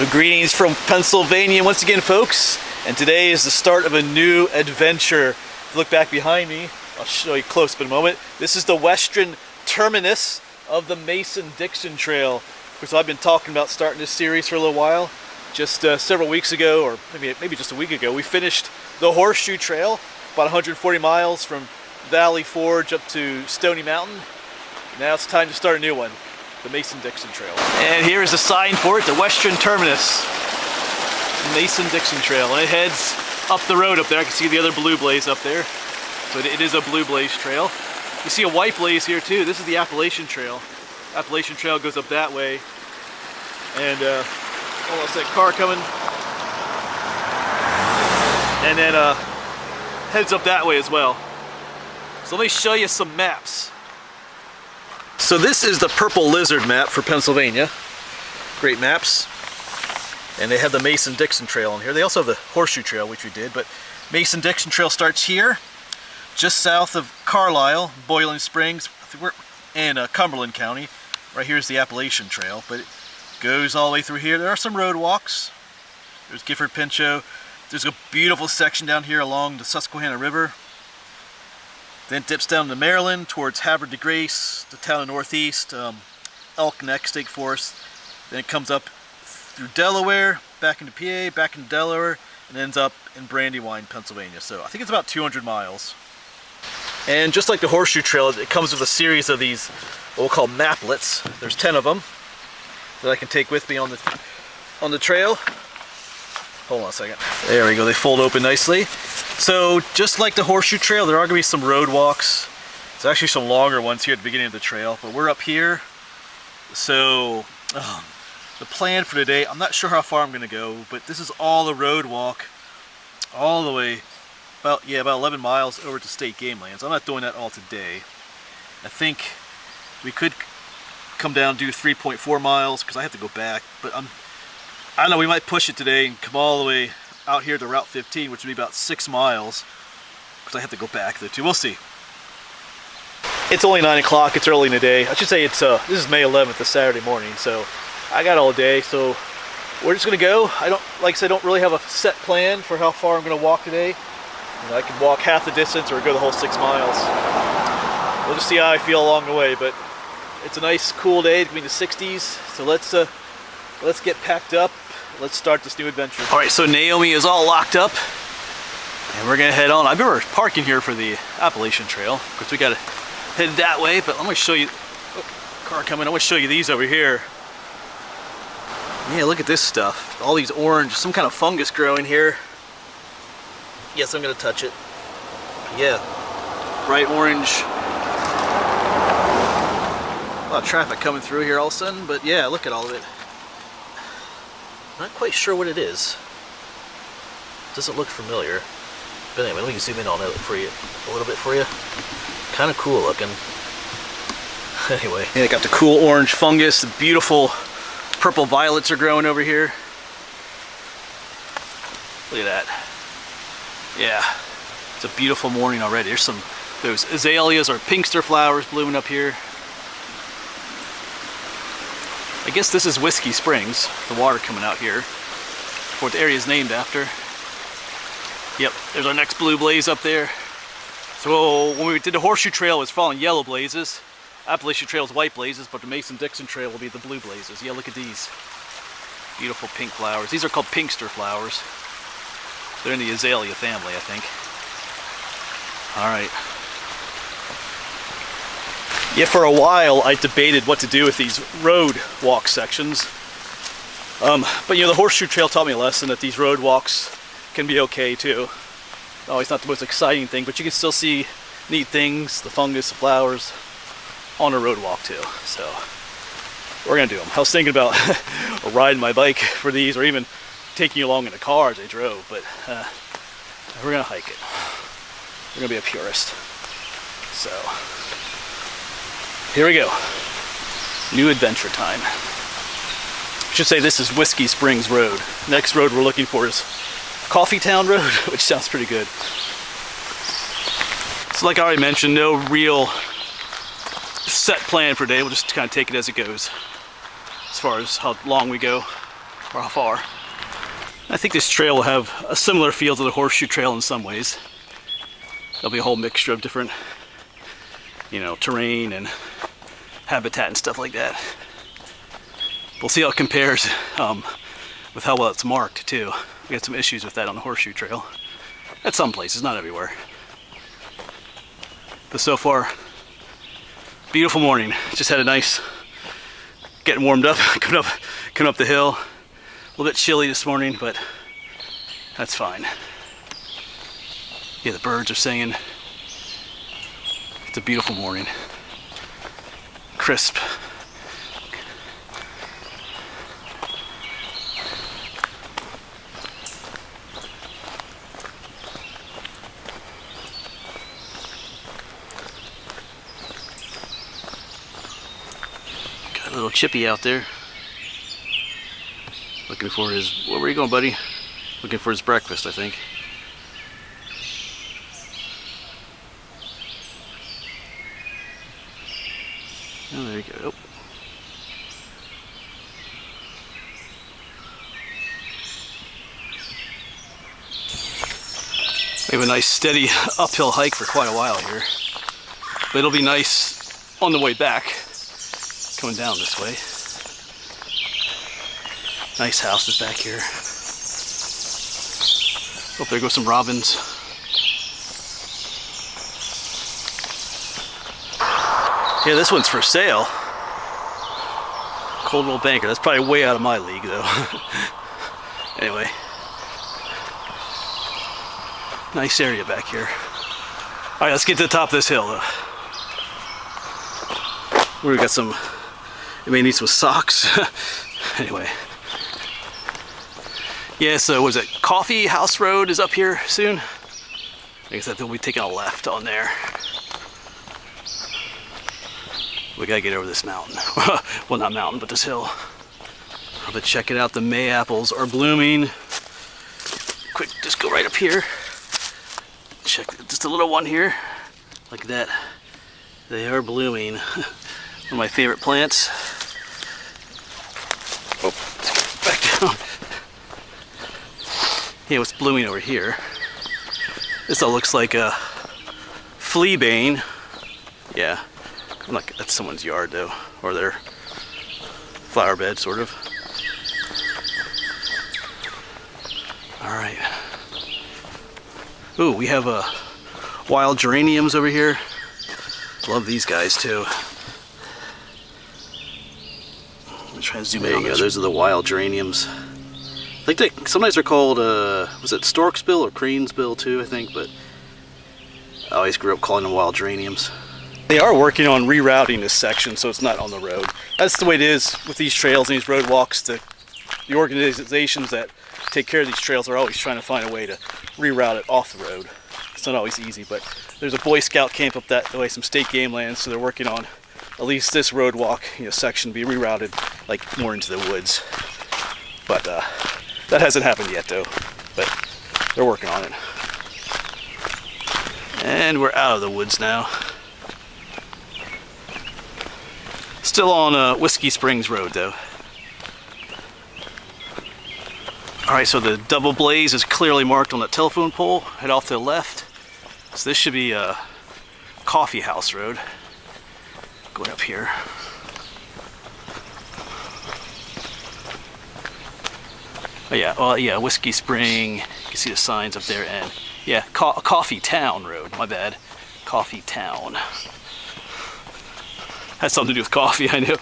So greetings from Pennsylvania once again, folks, and today is the start of a new adventure. If you look back behind me, I'll show you close up in a moment. This is the western terminus of the Mason-Dixon Trail. Of course, I've been talking about starting this series for a little while. Just several weeks ago, or maybe just a week ago, we finished the Horseshoe Trail, about 140 miles from Valley Forge up to Stony Mountain. Now it's time to start a new one, the Mason-Dixon Trail. And here is the sign for it, the western terminus, Mason-Dixon Trail. And it heads up the road up there. I can see the other blue blaze up there. So it is a blue blaze trail. You see a white blaze here too. This is the Appalachian Trail. Appalachian Trail goes up that way. And almost that car coming. And then heads up that way as well. So let me show you some maps. So this is the Purple Lizard map for Pennsylvania. Great maps. And they have the Mason-Dixon Trail on here. They also have the Horseshoe Trail, which we did, but Mason-Dixon Trail starts here, just south of Carlisle, Boiling Springs, we're in Cumberland County. Right here is the Appalachian Trail, but it goes all the way through here. There are some road walks. There's Gifford Pinchot. There's a beautiful section down here along the Susquehanna River. Then dips down to Maryland towards Havre de Grace, the town of Northeast, Elk Neck State Forest. Then it comes up through Delaware, back into PA, back into Delaware, and ends up in Brandywine, Pennsylvania. So I think it's about 200 miles. And just like the Horseshoe Trail, it comes with a series of these, what we'll call maplets. There's 10 of them that I can take with me on the trail. Hold on a second. There we go, they fold open nicely. So just like the Horseshoe Trail, there are going to be some road walks. There's actually some longer ones here at the beginning of the trail, but we're up here. So the plan for today, I'm not sure how far I'm going to go, but this is all the road walk all the way about 11 miles over to state game lands. I'm not doing that all today. I think we could come down and do 3.4 miles because I have to go back, but I don't know, we might push it today and come all the way out here to Route 15, which would be about 6 miles, because I have to go back there too. We'll see. It's only 9 o'clock, it's early in the day. I should say it's this is May 11th, a Saturday morning, so I got all day, so we're just gonna go. Like I said, I don't really have a set plan for how far I'm gonna walk today. You know, I can walk half the distance or go the whole 6 miles. We'll just see how I feel along the way, but it's a nice cool day. It's going to be the 60s, so let's get packed up. Let's start this new adventure. All right, so Naomi is all locked up, and we're gonna head on. I remember parking here for the Appalachian Trail. Of course, we gotta head that way, but I'm gonna show you, car coming, I'm gonna show you these over here. Yeah, look at this stuff. All these orange, some kind of fungus growing here. Yes, I'm gonna touch it. Yeah, bright orange. A lot of traffic coming through here all of a sudden, but yeah, look at all of it. Not quite sure what it is. Doesn't look familiar. But anyway, let me zoom in on it for you a little bit for you. Kind of cool looking. Anyway, yeah, got the cool orange fungus. The beautiful purple violets are growing over here. Look at that. Yeah, it's a beautiful morning already. There's those azaleas or pinkster flowers blooming up here. I guess this is Whiskey Springs, the water coming out here, what the area is named after. Yep, there's our next blue blaze up there. So when we did the Horseshoe Trail, it was following yellow blazes. Appalachian Trail is white blazes, but the Mason-Dixon Trail will be the blue blazes. Yeah, look at these beautiful pink flowers. These are called pinkster flowers. They're in the azalea family, I think. All right. Yeah, for a while I debated what to do with these road walk sections. But you know, the Horseshoe Trail taught me a lesson that these road walks can be okay too. Always not the most exciting thing, but you can still see neat things, the fungus, the flowers, on a road walk too. So we're gonna do them. I was thinking about riding my bike for these, or even taking you along in a car as I drove, but we're gonna hike it. We're gonna be a purist. So here we go. New adventure time. I should say this is Whiskey Springs Road. Next road we're looking for is Coffeetown Road, which sounds pretty good. So like I already mentioned, no real set plan for today. We'll just kind of take it as it goes as far as how long we go. or how far. I think this trail will have a similar feel to the horseshoe trail in some ways. There'll be a whole mixture of different, you know, terrain and habitat and stuff like that. We'll see how it compares with how well it's marked too. We had some issues with that on the horseshoe trail. At some places, not everywhere. But so far, beautiful morning. Just had a nice, getting warmed up, coming up the hill. A little bit chilly this morning, but that's fine. Yeah, the birds are singing. It's a beautiful morning. Crisp. Got a little chippy out there. Looking for his, where you going, buddy? Looking for his breakfast, I think. Oh, there you go. Oh. We have a nice steady uphill hike for quite a while here. But it'll be nice on the way back, coming down this way. Nice houses back here. Oh, there go some robins. Yeah, this one's for sale. Coldwell Banker. That's probably way out of my league, though. Anyway. Nice area back here. Alright, let's get to the top of this hill, though. We got some... I may need some socks. Anyway. Yeah, so was it Coffee House Road is up here soon? I guess we'll be taking a left on there. We gotta get over this mountain. Well, not mountain, but this hill. But check it out, the May apples are blooming. Quick, just go right up here. Check just a little one here, like that. They are blooming. One of my favorite plants. Oh, let's get back down. Yeah, what's blooming over here? This all looks like a fleabane. Yeah, like that's someone's yard though, or their flower bed, sort of. All right. Ooh, we have wild geraniums over here. Love these guys too. I'm trying to zoom in on those. Those are the wild geraniums. I think they sometimes they're called was it stork's bill or crane's bill too, I think, but I always grew up calling them wild geraniums. They are working on rerouting this section so it's not on the road. That's the way it is with these trails and these road walks. The organizations that take care of these trails are always trying to find a way to reroute it off the road. It's not always easy, but there's a Boy Scout camp up that way, some state game land, so they're working on at least this road walk, section be rerouted like more into the woods. But that hasn't happened yet though, but they're working on it. And we're out of the woods now. Still on Whiskey Springs Road though. Alright, so the double blaze is clearly marked on the telephone pole, head off to the left. So this should be Coffee House Road. Going up here. Oh yeah, well yeah, Whiskey Spring, you can see the signs up there, and yeah, Coffee Town Road, my bad. Coffee Town. Has something to do with coffee, I know.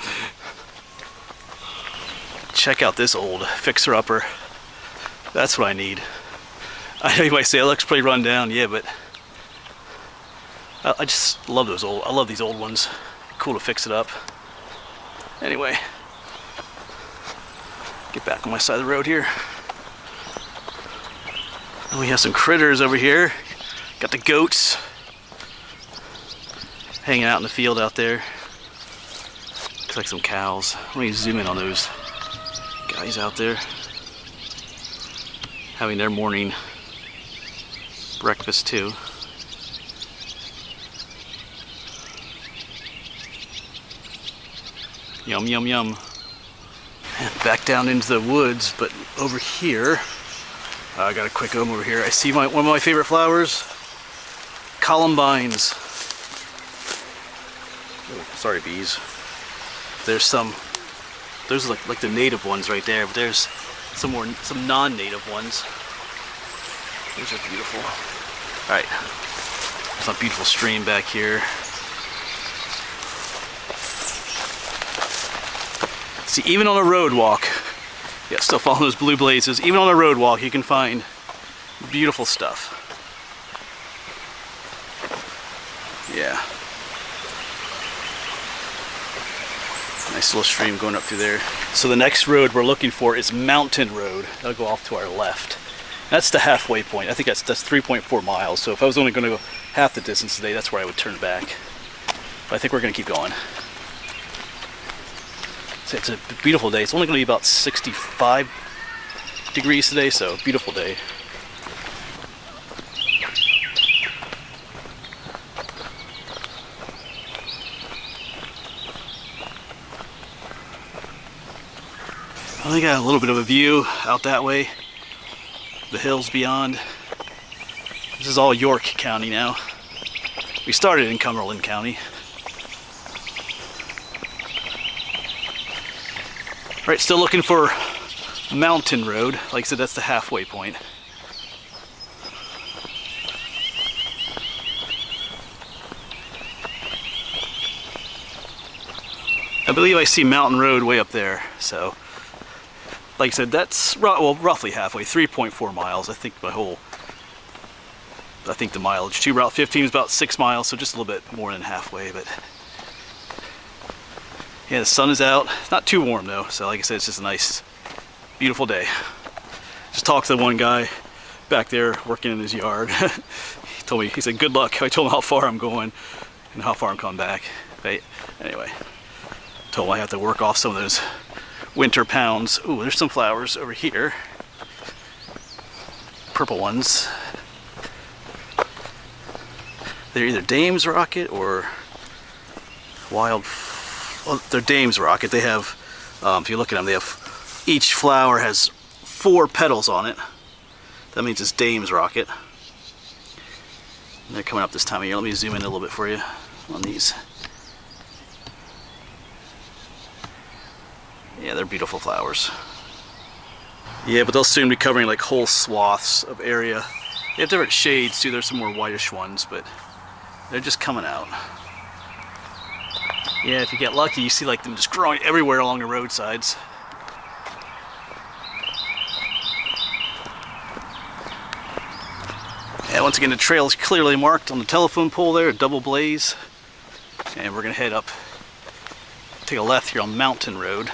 Check out this old fixer-upper. That's what I need. I know you might say it looks pretty run down, yeah, but I just love those old, I love these old ones. Cool to fix it up. Anyway, get back on my side of the road here. And we have some critters over here. Got the goats hanging out in the field out there. Looks like some cows. Let me zoom in on those guys out there having their morning breakfast too. Yum, yum, yum. Back down into the woods, but over here, I got a quick over here. I see one of my favorite flowers, columbines. Oh, sorry, bees. There's some. Those are like the native ones right there, but there's some non-native ones. Those are beautiful. All right, there's a beautiful stream back here. See, even on a road walk, yeah, still following those blue blazes. Even on a road walk, you can find beautiful stuff. Yeah. Nice little stream going up through there. So the next road we're looking for is Mountain Road. That'll go off to our left. That's the halfway point. I think that's 3.4 miles. So if I was only going to go half the distance today, that's where I would turn back. But I think we're going to keep going. It's a beautiful day. It's only going to be about 65 degrees today, so beautiful day. I only got a little bit of a view out that way. The hills beyond. This is all York County now. We started in Cumberland County. Right, still looking for Mountain Road. Like I said, that's the halfway point. I believe I see Mountain Road way up there. So, like I said, that's roughly halfway, 3.4 miles. I think the mileage to Route 15 is about 6 miles, so just a little bit more than halfway. But yeah, the sun is out. It's not too warm though, so like I said, it's just a nice, beautiful day. Just talked to the one guy back there working in his yard. He told me, he said, good luck. I told him how far I'm going and how far I'm coming back. But anyway, told him I have to work off some of those winter pounds. Ooh, there's some flowers over here. Purple ones. They're either Dame's Rocket or Wild. Well, they're Dame's Rocket. They have, if you look at them, they have, each flower has 4 petals on it. That means it's Dame's Rocket. And they're coming up this time of year. Let me zoom in a little bit for you on these. Yeah, they're beautiful flowers. Yeah, but they'll soon be covering like whole swaths of area. They have different shades too. There's some more whitish ones, but they're just coming out. Yeah, if you get lucky, you see like them just growing everywhere along the roadsides. Yeah, once again, the trail is clearly marked on the telephone pole there, a double blaze. And we're gonna head up, take a left here on Mountain Road.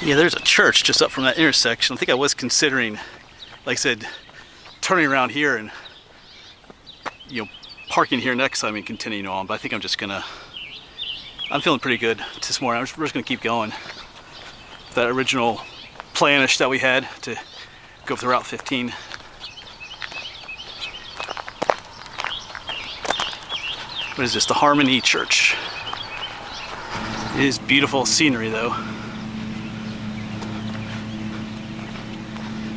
Yeah, there's a church just up from that intersection. I think I was considering, like I said, turning around here and, you know, parking here next time and continuing on. But I think I'm just gonna, I'm feeling pretty good this morning. We're just gonna keep going. That original planish that we had to go up the Route 15. What is this? The Harmony Church. It is beautiful scenery though.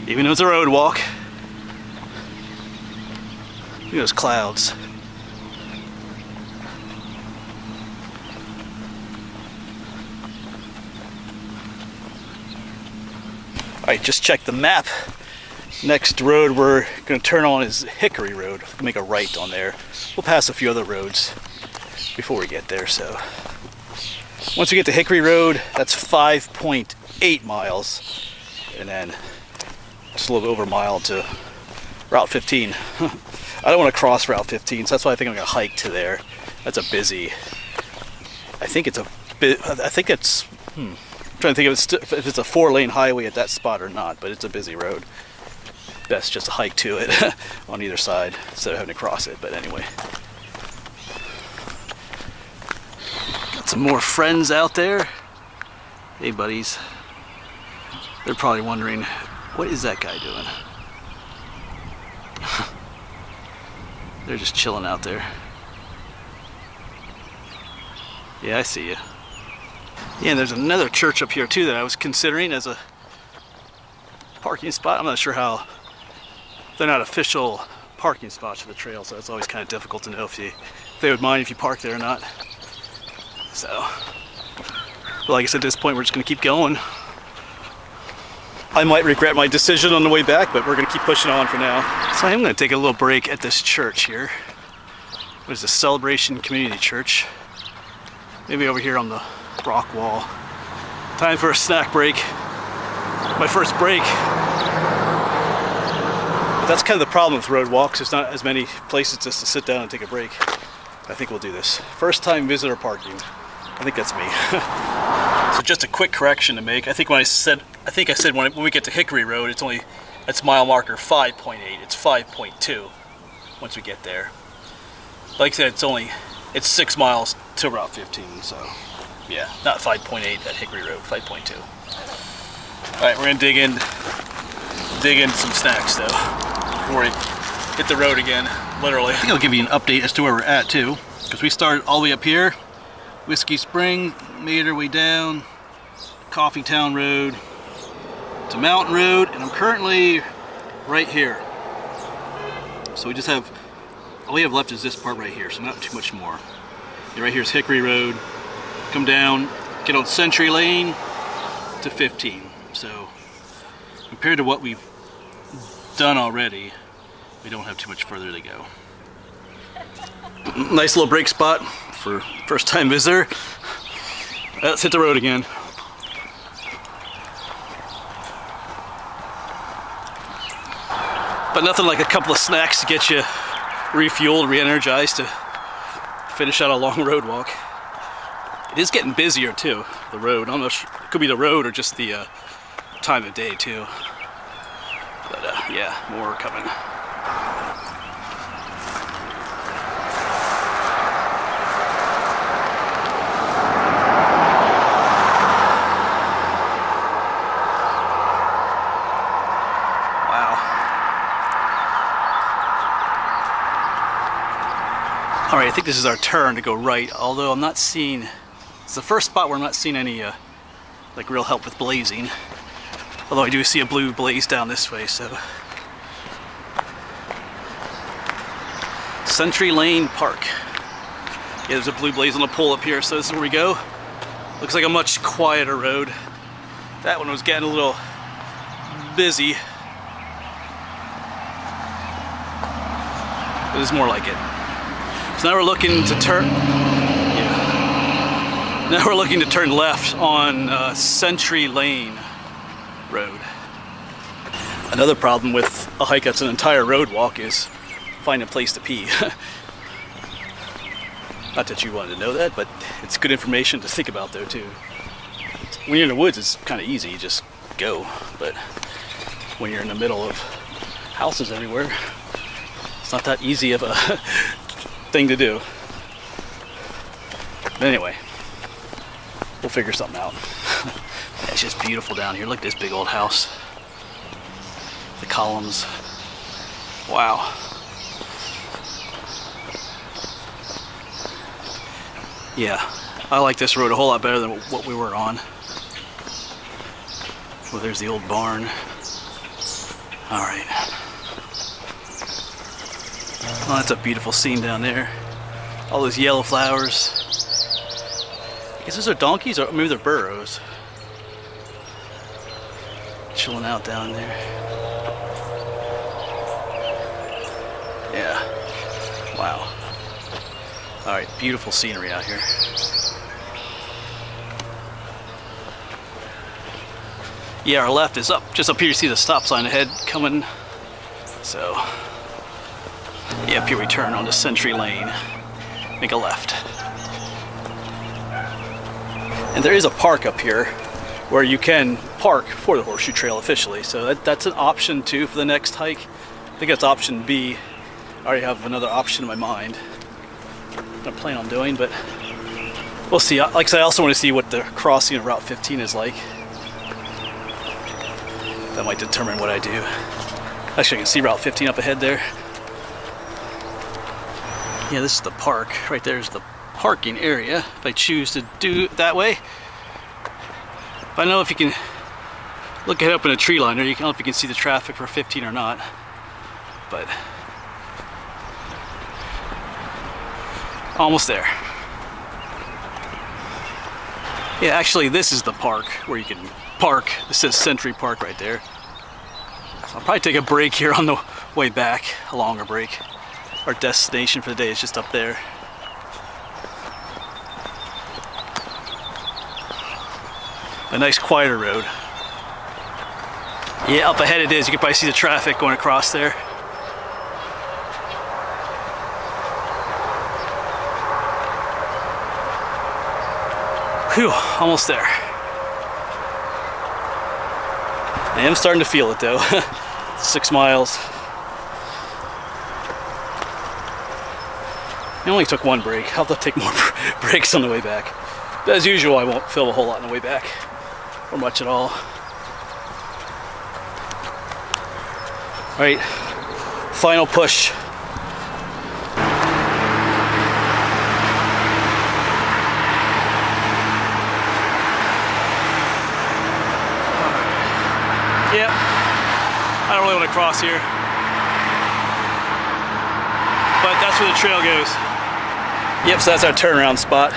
Even though it's a road walk. Look at those clouds. Alright, just check the map. Next road we're going to turn on is Hickory Road. We'll make a right on there. We'll pass a few other roads before we get there. So once we get to Hickory Road, that's 5.8 miles. And then just a little bit over a mile to Route 15. I don't want to cross Route 15, so that's why I think I'm going to hike to there. That's a busy, I think it's a bit, I think it's, I'm trying to think if it's a 4-lane highway at that spot or not, but it's a busy road. Best just to hike to it on either side instead of having to cross it, but anyway. Got some more friends out there. Hey buddies. They're probably wondering, what is that guy doing? They're just chilling out there. Yeah, I see you. Yeah, and there's another church up here too that I was considering as a parking spot. I'm not sure how, they're not official parking spots for the trail, so it's always kind of difficult to know if they would mind if you park there or not. So, but like I said, at this point we're just going to keep going. I might regret my decision on the way back, but we're going to keep pushing on for now. So I'm going to take a little break at this church here. What is this? Celebration Community Church. Maybe over here on the rock wall. Time for a snack break. My first break. But that's kind of the problem with road walks. There's not as many places just to sit down and take a break. I think we'll do this. First time visitor parking. I think that's me. So just a quick correction to make. I think I said when we get to Hickory Road, it's mile marker 5.8. It's 5.2 once we get there. Like I said, it's 6 miles to Route 15, so yeah, not 5.8 at Hickory Road, 5.2. All right, we're gonna dig in some snacks though before we hit the road again. Literally. I think I'll give you an update as to where we're at too, because we started all the way up here, Whiskey Spring, made our way down Coffee Town Road to Mountain Road, and I'm currently right here. So we just have, all we have left is this part right here, so not too much more. And right here is Hickory Road. Come down, get on Century Lane to 15. So compared to what we've done already, we don't have too much further to go. Nice little break spot for first time visitor. Let's hit the road again. But nothing like a couple of snacks to get you refueled, re-energized to finish out a long road walk. It is getting busier too, the road. I don't know, it could be the road or just the time of day too. But yeah, more coming. Alright, I think this is our turn to go right, although I'm not seeing, it's the first spot where I'm not seeing any like real help with blazing. Although I do see a blue blaze down this way, so. Century Lane Park. Yeah, there's a blue blaze on the pole up here, so this is where we go. Looks like a much quieter road. That one was getting a little busy. But it's more like it. So now we're looking to turn. Yeah. Now we're looking to turn left on Century Lane Road. Another problem with a hike that's an entire road walk is finding a place to pee. Not that you wanted to know that, but it's good information to think about though too. When you're in the woods, it's kind of easy, you just go. But when you're in the middle of houses everywhere, it's not that easy of a thing to do. But anyway, we'll figure something out. It's just beautiful down here. Look at this big old house. The columns. Wow. Yeah, I like this road a whole lot better than what we were on. Well, there's the old barn. All right. Oh, that's a beautiful scene down there. All those yellow flowers. I guess those are donkeys, or maybe they're burros. Chilling out down there. Yeah. Wow. All right, beautiful scenery out here. Yeah, our left is up. Just up here you see the stop sign ahead coming. So, yeah, up here we turn onto Century Lane. Make a left. And there is a park up here where you can park for the horseshoe trail officially. So that's an option too for the next hike. I think that's option B. I already have another option in my mind I plan on doing, but we'll see. Like I said, I also want to see what the crossing of Route 15 is like. That might determine what I do. Actually, I can see Route 15 up ahead there. Yeah, this is the park. Right there's the parking area if I choose to do it that way. But I don't know if you can look it up in a tree line, or I don't know if you can see the traffic for 15 or not. But almost there. Yeah, actually this is the park where you can park. This says Century Park right there. So I'll probably take a break here on the way back, a longer break. Our destination for the day is just up there. A nice quieter road. Yeah, up ahead it is. You can probably see the traffic going across there. Whew, almost there. I am starting to feel it though. 6 miles. I only took one break. I'll have to take more breaks on the way back. But as usual, I won't film a whole lot on the way back, or much at all. All right, final push. Yep, I don't really want to cross here, but that's where the trail goes. Yep, so that's our turnaround spot.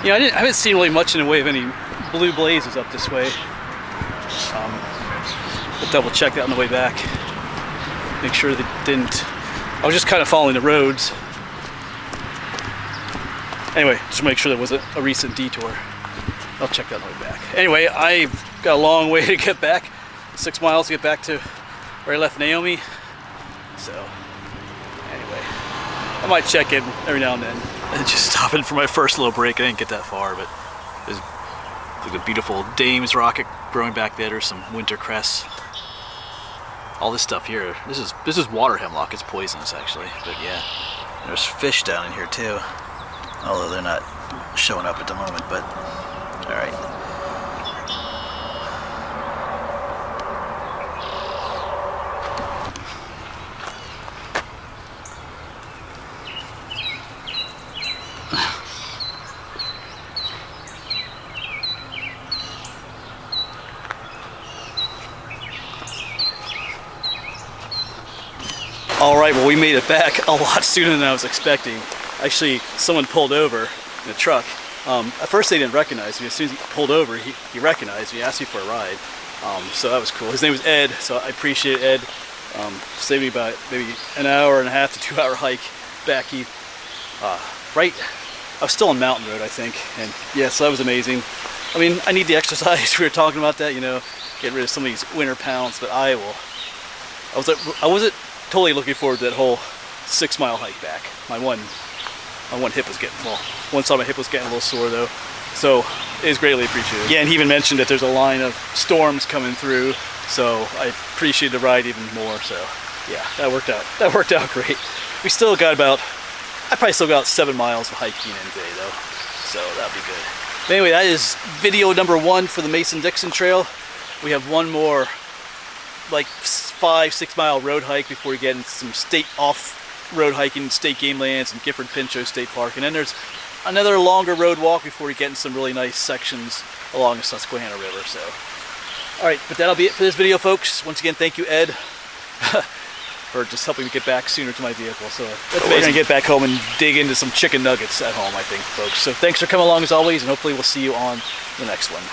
You know, I haven't seen really much in the way of any blue blazes up this way. We'll double check that on the way back. Make sure they didn't. I was just kind of following the roads. Anyway, just make sure there wasn't a recent detour. I'll check that on the way back. Anyway, I've got a long way to get back. 6 miles to get back to where I left Naomi. So, anyway, I might check in every now and then. And just stopping for my first little break. I didn't get that far, but there's like a beautiful Dame's rocket growing back there. There's some winter cress. All this stuff here. This is water hemlock. It's poisonous actually, but yeah. There's fish down in here too. Although they're not showing up at the moment, but all right. All right, well, we made it back a lot sooner than I was expecting. Actually, someone pulled over in a truck. At first they didn't recognize me. As soon as he pulled over, he recognized me. He asked me for a ride. So that was cool. His name was Ed, so I appreciate Ed. Saved me about maybe an hour and a half to 2 hour hike back. I was still on Mountain Road, I think. And yeah, so that was amazing. I mean, I need the exercise. We were talking about that, you know, getting rid of some of these winter pounds, but I wasn't totally looking forward to that whole 6 mile hike back. My one hip was getting, well, one side of my hip was getting a little sore though. So it is greatly appreciated. Yeah, and he even mentioned that there's a line of storms coming through, so I appreciate the ride even more. So yeah, that worked out. That worked out great. We still got I probably still got 7 miles of hiking in today though, so that'll be good. But anyway, that is video number 1 for the Mason-Dixon trail. We have one more like 5-6 mile road hike before we get into some state off-road hiking, state game lands and Gifford Pinchot State Park. And then there's another longer road walk before we get into some really nice sections along the Susquehanna River. So, all right, but that'll be it for this video, folks. Once again, thank you, Ed, for just helping me get back sooner to my vehicle. So we're gonna get back home and dig into some chicken nuggets at home, I think, folks. So thanks for coming along as always, and hopefully we'll see you on the next one.